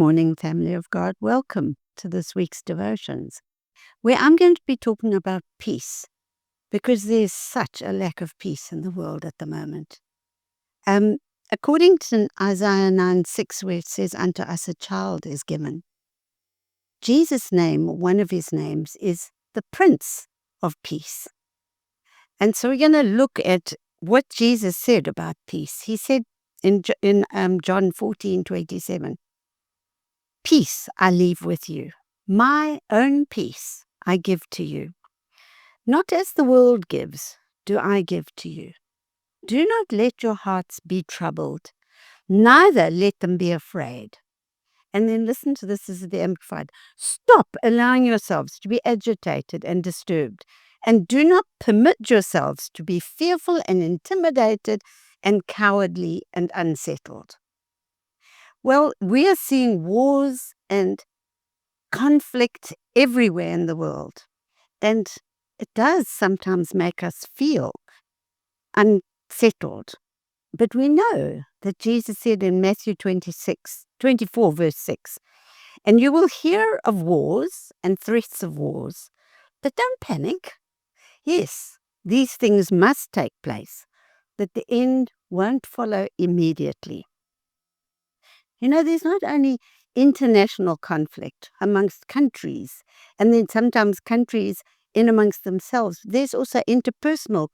morning, family of God. Welcome to this week's devotions, where I'm going to be talking about peace, because there's such a lack of peace in the world at the moment. According to Isaiah 9:6, where it says, "Unto us a child is given," Jesus' name, one of his names, is the Prince of Peace. And so we're going to look at what Jesus said about peace. He said in John 14:27, "Peace I leave with you. My own peace I give to you. Not as the world gives, do I give to you. Do not let your hearts be troubled, neither let them be afraid." And then listen to this, as the Amplified. "Stop allowing yourselves to be agitated and disturbed, and do not permit yourselves to be fearful and intimidated and cowardly and unsettled." Well, we are seeing wars and conflict everywhere in the world, and it does sometimes make us feel unsettled. But we know that Jesus said in Matthew 24, verse 6, "And you will hear of wars and threats of wars, but don't panic. Yes, these things must take place, but the end won't follow immediately." You know, there's not only international conflict amongst countries, and then sometimes countries in amongst themselves. There's also interpersonal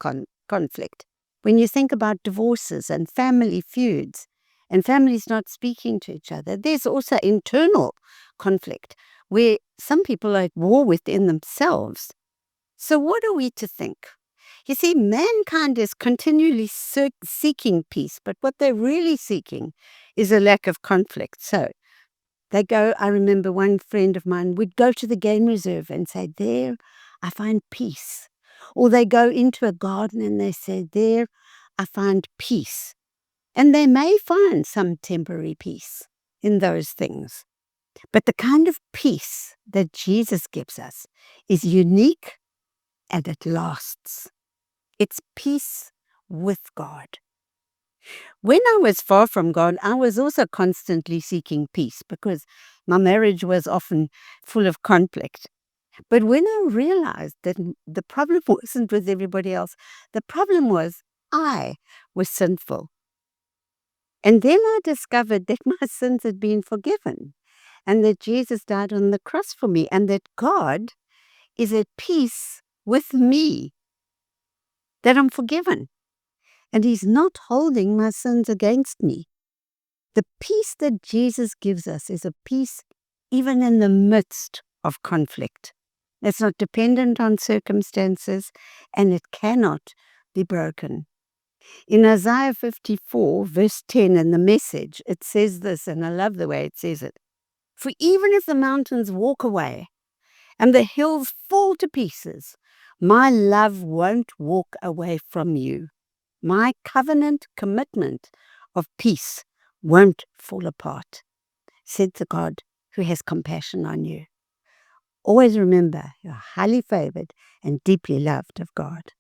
conflict. When you think about divorces and family feuds and families not speaking to each other, there's also internal conflict where some people are at war within themselves. So what are we to think? You see, mankind is continually seeking peace, but what they're really seeking is a lack of conflict. So I remember one friend of mine would go to the game reserve and say, "There I find peace." Or they go into a garden and they say, "There I find peace." And they may find some temporary peace in those things. But the kind of peace that Jesus gives us is unique and it lasts. It's peace with God. When I was far from God, I was also constantly seeking peace because my marriage was often full of conflict. But when I realized that the problem wasn't with everybody else, the problem was I was sinful. And then I discovered that my sins had been forgiven and that Jesus died on the cross for me and that God is at peace with me, that I'm forgiven. And he's not holding my sins against me. The peace that Jesus gives us is a peace even in the midst of conflict. It's not dependent on circumstances, and it cannot be broken. In Isaiah 54, verse 10 in the Message, it says this, and I love the way it says it. "For even if the mountains walk away and the hills fall to pieces, my love won't walk away from you. My covenant commitment of peace won't fall apart," said the God who has compassion on you. Always remember, you're highly favored and deeply loved of God.